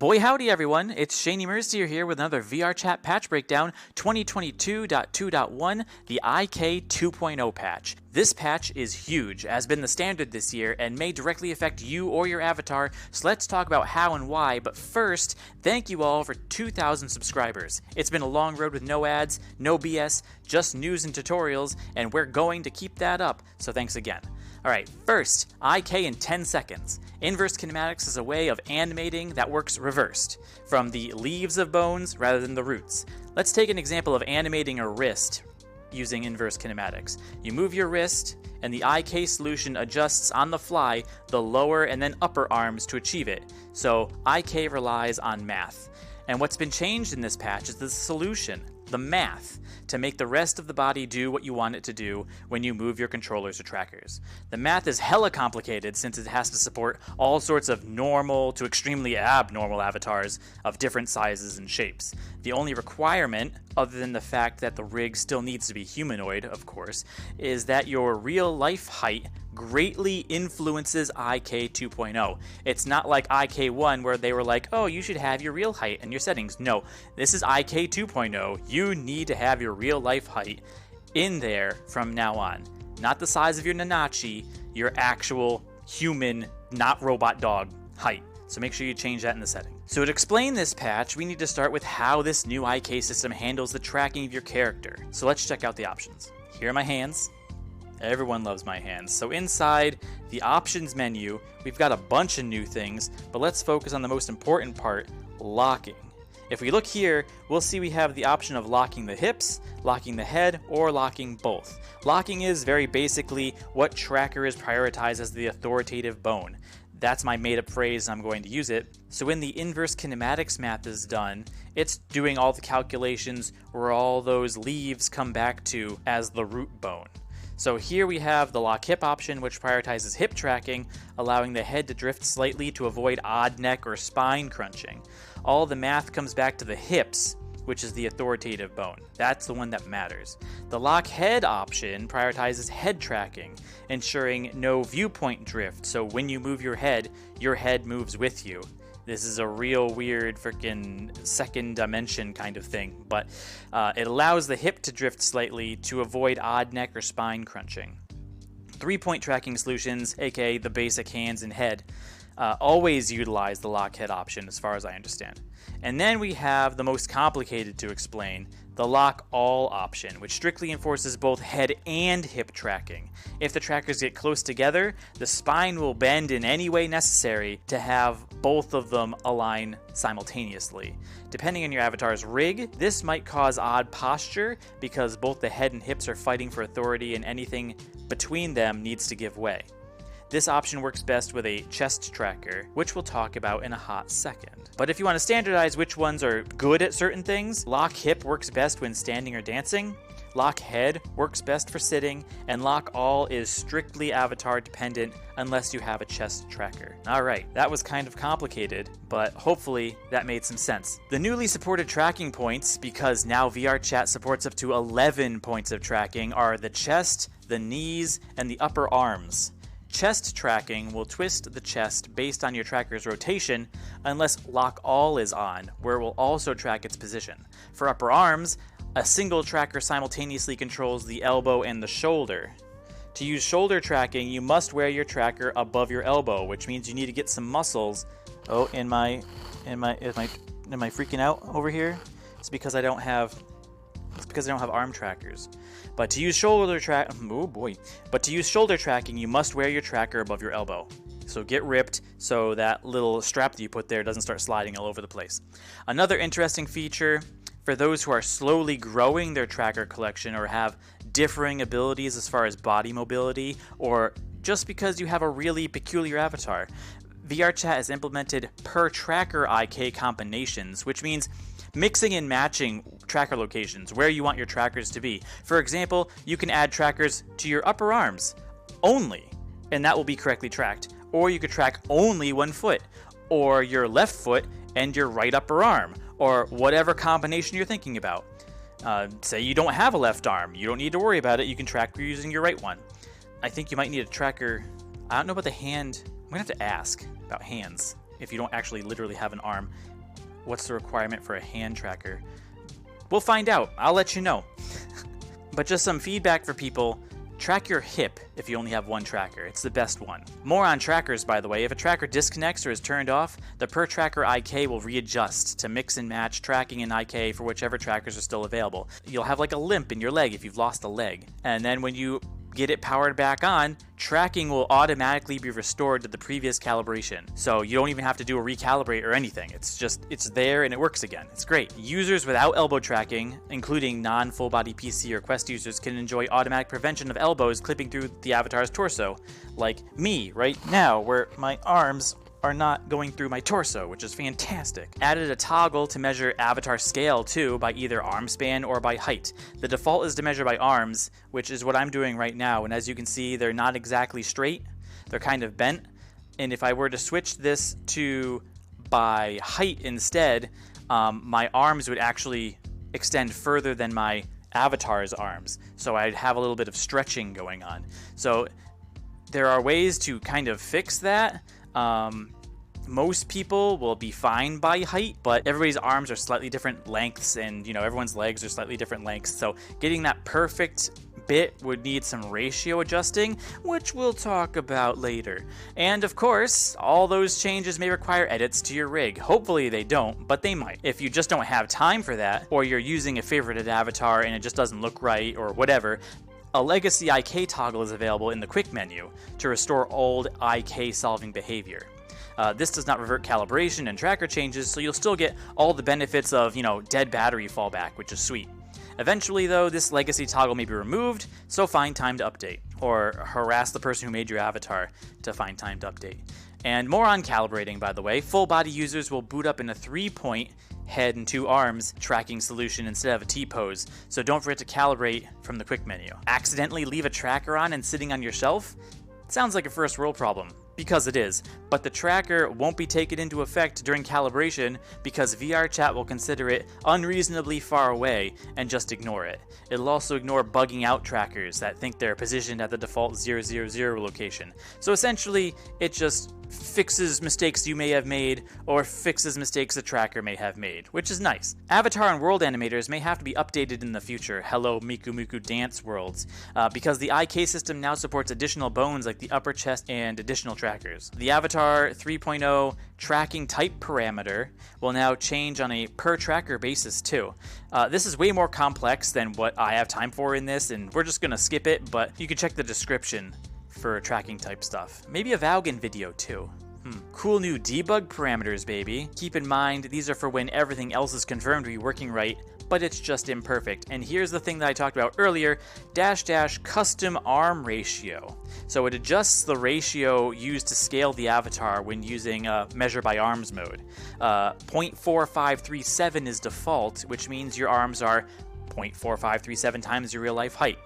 Boy howdy everyone, it's Shaney Mercier here with another VRChat patch breakdown 2022.2.1, the IK 2.0 patch. This patch is huge, has been the standard this year, and may directly affect you or your avatar, so let's talk about how and why, but first, thank you all for 2,000 subscribers. It's been a long road with no ads, no BS, just news and tutorials, and we're going to keep that up, so thanks again. Alright, first, IK in 10 seconds. Inverse kinematics is a way of animating that works reversed, from the leaves of bones rather than the roots. Let's take an example of animating a wrist using inverse kinematics. You move your wrist, and the IK solution adjusts on the fly the lower and then upper arms to achieve it. So IK relies on math. And what's been changed in this patch is the solution, the math, to make the rest of the body do what you want it to do when you move your controllers or trackers. The math is hella complicated since it has to support all sorts of normal to extremely abnormal avatars of different sizes and shapes. The only requirement, other than the fact that the rig still needs to be humanoid, of course, is that your real life height greatly influences IK 2.0. It's not like IK 1 where they were like, oh, you should have your real height in your settings. No, this is IK 2.0. You need to have your real life height in there from now on. Not the size of your Nanachi, your actual human, not robot dog height. So make sure you change that in the setting. So to explain this patch, we need to start with how this new IK system handles the tracking of your character. So let's check out the options. Here are my hands. Everyone loves my hands. So inside the options menu, we've got a bunch of new things, but let's focus on the most important part, locking. If we look here, we'll see we have the option of locking the hips, locking the head, or locking both. Locking is very basically what tracker is prioritized as the authoritative bone. That's my made-up phrase, and I'm going to use it. So when the inverse kinematics math is done, it's doing all the calculations where all those leaves come back to as the root bone. So here we have the lock hip option, which prioritizes hip tracking, allowing the head to drift slightly to avoid odd neck or spine crunching. All the math comes back to the hips, which is the authoritative bone. That's the one that matters. The lock head option prioritizes head tracking, ensuring no viewpoint drift, so when you move your head moves with you. This is a real weird freaking second dimension kind of thing, but it allows the hip to drift slightly to avoid odd neck or spine crunching. 3-point tracking solutions, aka the basic hands and head, always utilize the lock head option as far as I understand. And then we have the most complicated to explain, the lock all option, which strictly enforces both head and hip tracking. If the trackers get close together, the spine will bend in any way necessary to have both of them align simultaneously. Depending on your avatar's rig, this might cause odd posture because both the head and hips are fighting for authority and anything between them needs to give way. This option works best with a chest tracker, which we'll talk about in a hot second. But if you want to standardize which ones are good at certain things, lock hip works best when standing or dancing, lock head works best for sitting, and lock all is strictly avatar dependent unless you have a chest tracker. Alright, that was kind of complicated, but hopefully that made some sense. The newly supported tracking points, because now VRChat supports up to 11 points of tracking, are the chest, the knees, and the upper arms. Chest tracking will twist the chest based on your tracker's rotation unless lock all is on, where it will also track its position. For upper arms, a single tracker simultaneously controls the elbow and the shoulder. To use shoulder tracking, you must wear your tracker above your elbow, which means you need to get some muscles. Oh, am I freaking out over here? It's because I don't have arm trackers. But to use shoulder tracking, you must wear your tracker above your elbow. So get ripped so that little strap that you put there doesn't start sliding all over the place. Another interesting feature for those who are slowly growing their tracker collection or have differing abilities as far as body mobility, or just because you have a really peculiar avatar, VRChat has implemented per tracker IK combinations, which means mixing and matching tracker locations where you want your trackers to be. For example, you can add trackers to your upper arms only, and that will be correctly tracked. Or you could track only one foot, or your left foot and your right upper arm, or whatever combination you're thinking about. Say you don't have a left arm, you don't need to worry about it, you can track using your right one. I think you might need a tracker, I don't know about the hand, I'm gonna have to ask about hands if you don't actually literally have an arm. What's the requirement for a hand tracker? We'll find out. I'll let you know. But just some feedback for people. Track your hip if you only have one tracker. It's the best one. More on trackers, by the way. If a tracker disconnects or is turned off, the per tracker IK will readjust to mix and match tracking and IK for whichever trackers are still available. You'll have like a limp in your leg if you've lost a leg. And then when you get it powered back on, tracking will automatically be restored to the previous calibration. So you don't even have to do a recalibrate or anything. It's there and it works again. It's great. Users without elbow tracking, including non-full body PC or Quest users, can enjoy automatic prevention of elbows clipping through the avatar's torso, like me right now, where my arms are not going through my torso, which is fantastic. Added a toggle to measure avatar scale too, by either arm span or by height. The default is to measure by arms, which is what I'm doing right now, and as you can see, they're not exactly straight, they're kind of bent, and if I were to switch this to by height instead, my arms would actually extend further than my avatar's arms, so I'd have a little bit of stretching going on. So there are ways to kind of fix that. Most people will be fine by height, but everybody's arms are slightly different lengths, and everyone's legs are slightly different lengths, so getting that perfect bit would need some ratio adjusting, which we'll talk about later. And of course, all those changes may require edits to your rig. Hopefully they don't, but they might. If you just don't have time for that, or you're using a favorited avatar and it just doesn't look right or whatever, a legacy IK toggle is available in the quick menu to restore old IK solving behavior. This does not revert calibration and tracker changes, so you'll still get all the benefits of, dead battery fallback, which is sweet. Eventually, though, this legacy toggle may be removed, so find time to update, or harass the person who made your avatar to find time to update. And more on calibrating, by the way. Full body users will boot up in a 3-point head and 2 arms tracking solution instead of a T-pose, so don't forget to calibrate from the quick menu. Accidentally leave a tracker on and sitting on your shelf? Sounds like a first world problem, because it is, but the tracker won't be taken into effect during calibration because VRChat will consider it unreasonably far away and just ignore it. It'll also ignore bugging out trackers that think they're positioned at the default 000 location. So essentially, it just fixes mistakes you may have made, or fixes mistakes the tracker may have made, which is nice. Avatar and world animators may have to be updated in the future, hello Miku Miku dance worlds, because the IK system now supports additional bones like the upper chest and additional trackers. The Avatar 3.0 tracking type parameter will now change on a per tracker basis too. This is way more complex than what I have time for in this, and we're just gonna skip it, but you can check the description for tracking type stuff. Maybe a Valgan video too. Cool new debug parameters, baby. Keep in mind, these are for when everything else is confirmed to be working right, but it's just imperfect. And here's the thing that I talked about earlier, -- custom arm ratio. So it adjusts the ratio used to scale the avatar when using measure by arms mode. 0.4537 is default, which means your arms are 0.4537 times your real life height.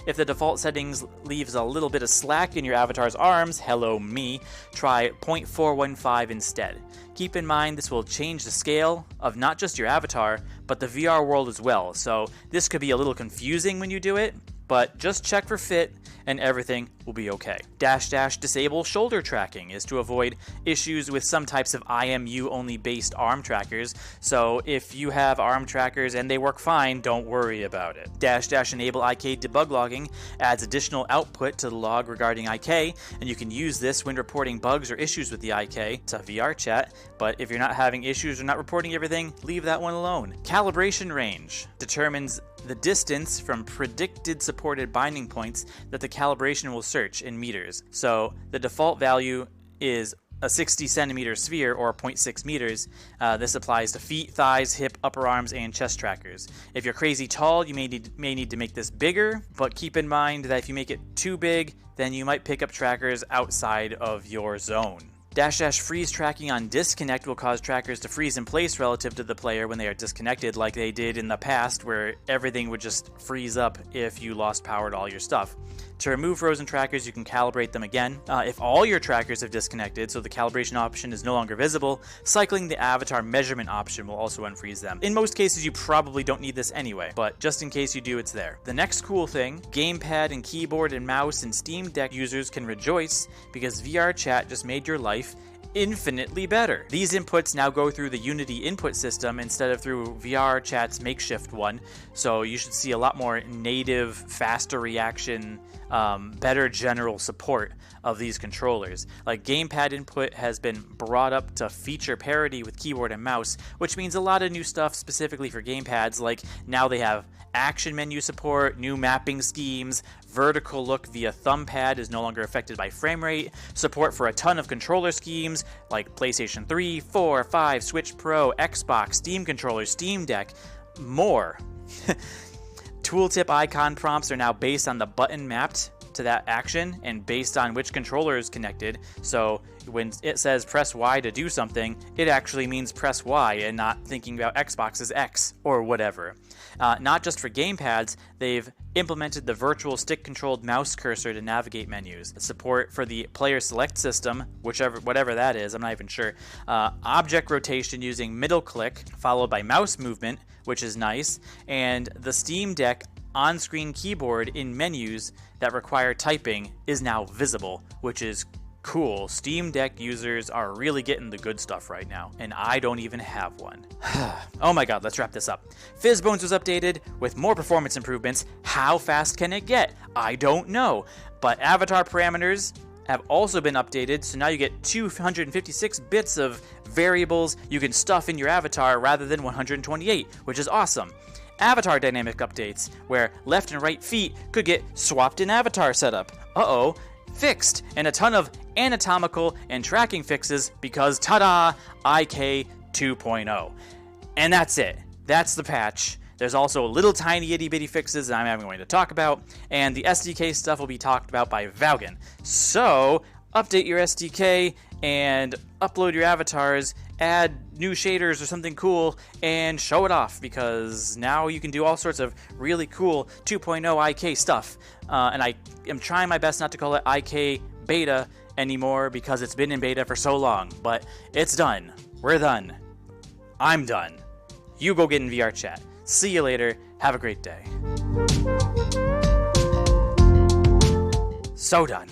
If the default settings leaves a little bit of slack in your avatar's arms, hello me, try 0.415 instead. Keep in mind this will change the scale of not just your avatar, but the VR world as well, so this could be a little confusing when you do it, but just check for fit and everything will be okay. -- disable shoulder tracking is to avoid issues with some types of IMU only based arm trackers, so if you have arm trackers and they work fine, don't worry about it. -- enable IK debug logging adds additional output to the log regarding IK, and you can use this when reporting bugs or issues with the IK to VRChat, but if you're not having issues or not reporting everything, leave that one alone. Calibration range determines the distance from predicted supported binding points that the calibration will search in meters. So the default value is a 60 centimeter sphere, or 0.6 meters. This applies to feet, thighs, hip, upper arms, and chest trackers. If you're crazy tall, you may need to make this bigger, but keep in mind that if you make it too big, then you might pick up trackers outside of your zone. -- freeze tracking on disconnect will cause trackers to freeze in place relative to the player when they are disconnected, like they did in the past where everything would just freeze up if you lost power to all your stuff. To remove frozen trackers, you can calibrate them again. If all your trackers have disconnected, so the calibration option is no longer visible, cycling the avatar measurement option will also unfreeze them. In most cases, you probably don't need this anyway, but just in case you do, it's there. The next cool thing, gamepad and keyboard and mouse and Steam Deck users can rejoice because VRChat just made your life infinitely better. These inputs now go through the Unity input system instead of through VRChat's makeshift one, so you should see a lot more native, faster reaction, better general support of these controllers. Like, gamepad input has been brought up to feature parity with keyboard and mouse, which means a lot of new stuff specifically for gamepads, like now they have action menu support, new mapping schemes, vertical look via thumb pad is no longer affected by frame rate, support for a ton of controller schemes like PlayStation 3, 4, 5, Switch Pro, Xbox, Steam controllers, Steam Deck, more. Tooltip icon prompts are now based on the button mapped to that action and based on which controller is connected. So when it says press Y to do something, it actually means press Y and not thinking about Xbox's X or whatever. Not just for gamepads, they've implemented the virtual stick-controlled mouse cursor to navigate menus. Support for the player select system, whatever that is, I'm not even sure. Object rotation using middle click, followed by mouse movement, which is nice. And the Steam Deck on-screen keyboard in menus that require typing is now visible, which is cool. Steam Deck users are really getting the good stuff right now, and I don't even have one. Oh my god, let's wrap this up. Fizzbones was updated with more performance improvements. How fast can it get? I don't know. But avatar parameters have also been updated, so now you get 256 bits of variables you can stuff in your avatar rather than 128, which is awesome. Avatar dynamic updates, where left and right feet could get swapped in avatar setup. Uh-oh. Fixed, and a ton of anatomical and tracking fixes because, ta-da, IK 2.0. And that's it. That's the patch. There's also little tiny itty-bitty fixes that I'm going to talk about, and the SDK stuff will be talked about by Valgan. So, update your SDK and upload your avatars, add new shaders or something cool, and show it off, because now you can do all sorts of really cool 2.0 IK stuff. And I am trying my best not to call it IK beta anymore because it's been in beta for so long, but it's done. We're done. I'm done. You go get in VRChat. See you later. Have a great day. So done.